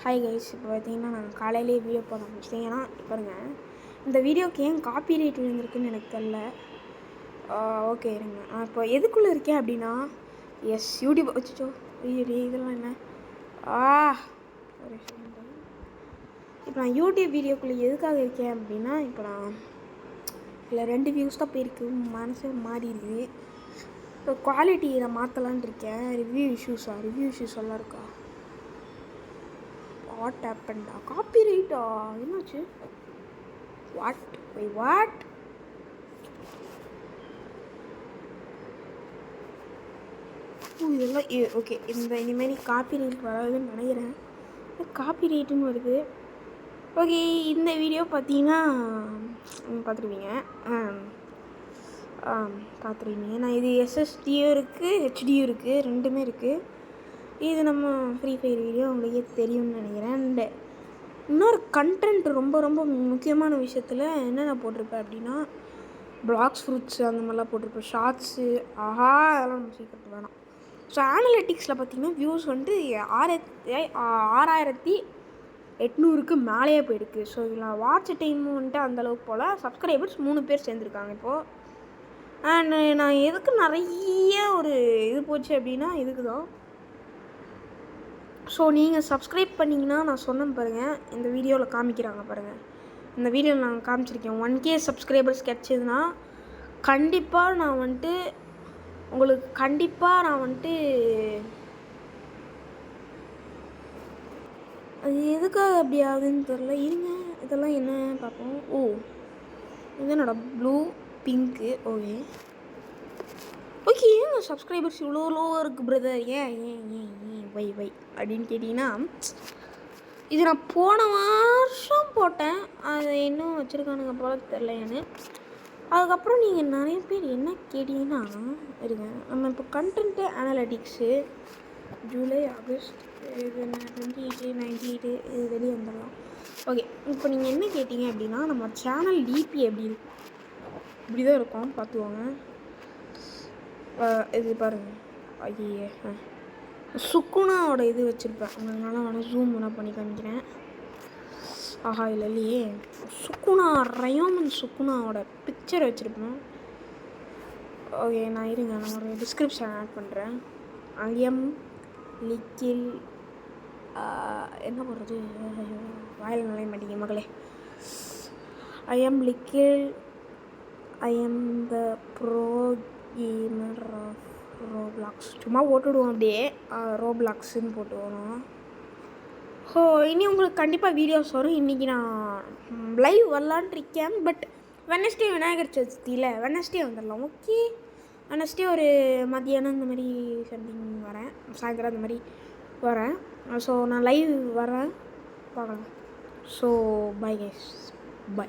Hi guys, இப்போ பார்த்தீங்கன்னா நான் காலையிலேயே வீடியோ போட ஆரம்பிச்சிட்டேன். ஏன்னா பாருங்க, இந்த வீடியோக்கு ஏன் காப்பி ரைட் விழுந்திருக்குன்னு எனக்கு தெரில. ஓகே இருங்க, நான் இப்போ எதுக்குள்ளே இருக்கேன் அப்படின்னா யூடியூப் வச்சுச்சோ இதெல்லாம் என்ன ஒரு செகண்ட். இப்போ நான் யூடியூப் வீடியோக்குள்ளே எதுக்காக இருக்கேன் அப்படின்னா, இப்போ நான் இல்லை 2 வியூஸ் தான் போயிருக்கு, மனசு மாறி இருக்குது. இப்போ குவாலிட்டி நான் மாற்றலான் இருக்கேன். ரிவ்யூ இஷ்யூஸ் எல்லாம் இருக்கா? வாட் ஹேப்பன்டா? காப்பி ரைட்டா? என்னாச்சு? வாட் இதெல்லாம் ஓகே. இனிமேல் காப்பி ரைட் வராதுன்னு நினைக்கிறேன். காப்பி ரைட்டுன்னு வருது. ஓகே, இந்த வீடியோ பார்த்தீங்கன்னா பார்த்துருவீங்க. நான் இது எஸ்எஸ்டியும் இருக்குது, ஹெச்டியும் இருக்குது, ரெண்டுமே இருக்குது. இது நம்ம ஃப்ரீ ஃபயர் வீடியோ உங்களுக்கே தெரியும்னு நினைக்கிறேன். அண்டு இன்னொரு கண்டென்ட் ரொம்ப ரொம்ப முக்கியமான விஷயத்தில் என்னென்ன போட்டிருப்பேன் அப்படின்னா, பிளாக்ஸ் ஃப்ரூட்ஸு அந்த மாதிரிலாம் போட்டிருப்பேன். ஷார்ட்ஸு அதெல்லாம் நம்ம சீக்கிரம் வேணாம். ஸோ அனலிட்டிக்ஸில் பார்த்திங்கன்னா வியூஸ் வந்துட்டு 6800க்கு மேலேயே போயிருக்கு. ஸோ இதில் வாட்ச் டைம் வந்துட்டு அந்தளவுக்கு போல். சப்ஸ்கிரைபர்ஸ் 3 பேர் சேர்ந்துருக்காங்க இப்போது. அண்ட் நான் எதுக்கு நிறைய ஒரு இது போச்சு அப்படின்னா இதுக்கு தான். ஸோ நீங்கள் சப்ஸ்கிரைப் பண்ணிங்கன்னா நான் சொன்னேன் பாருங்கள், இந்த வீடியோவில் காமிக்கிறாங்க பாருங்கள். இந்த வீடியோவில் நான் காமிச்சிருக்கேன். 1K சப்ஸ்கிரைபர்ஸ் கிடச்சிதுன்னா கண்டிப்பாக நான் வந்துட்டு அது எதுக்காக அப்படி ஆகுதுன்னு தெரில. இருங்க, இதெல்லாம் என்ன பார்ப்போம். இது என்னோட ப்ளூ பிங்க்கு. ஓகே ஏங்க சப்ஸ்கிரைபர்ஸ் இவ்வளோ லோவாக இருக்குது பிரதர்? ஏன் வை அப்படின்னு கேட்டிங்கன்னா, இது நான் போன வருஷம் போட்டேன். அதை இன்னும் வச்சுருக்கானுங்க போல தெரில எனக்கு. அதுக்கப்புறம் நீங்கள் நிறைய பேர் என்ன கேட்டிங்கன்னா, இருங்க நம்ம இப்போ கண்டென்ட்டு அனலிட்டிக்ஸு ஜூலை ஆகஸ்ட் இது 28 98 இது வெளியே வந்துடலாம். ஓகே, இப்போ நீங்கள் என்ன கேட்டிங்க அப்படின்னா, நம்ம சேனல் டிபி எப்படி இருக்கும்? இப்படி தான் இருக்கும், பார்த்துவாங்க. இது பாருங்கள், ஐயே சுக்குனாவோட இது வச்சுருப்பேன். அதனால வேணால் ஜூம் வேணால் பண்ணி காமிக்கிறேன். இல்லையே, ரயோமன் சுக்குனாவோட பிக்சர் வச்சுருப்பேன். ஓகே, நான் இருங்க, நான் ஒரு டிஸ்கிரிப்ஷன் ஆட் பண்ணுறேன். ஐஎம் லிக்கில் என்ன பண்ணுறது, வாயில் நுழைய மாட்டேங்க மகளே. ஐஎம் லிக்கில், I'm the pro gamer of Roblox. சும்மா போட்டுவிடுவோம் அப்படியே, ரோப்ளாக்ஸுன்னு போட்டுவோம். ஸோ இனி உங்களுக்கு கண்டிப்பாக வீடியோஸ் வரும். இன்றைக்கி நான் லைவ் வரலான்ட்டு இருக்கேன். பட் வெனஸ்டே விநாயகர் சதுர்த்தியில் வெனஸ்டே வந்துடலாம். ஓகே, வெனஸ்டே ஒரு மதியானம் இந்த மாதிரி சம்திங் வரேன், சாயந்தரம் அந்த மாதிரி வரேன். ஸோ நான் லைவ் வரேன், பார்க்கலாம். So bye guys, by.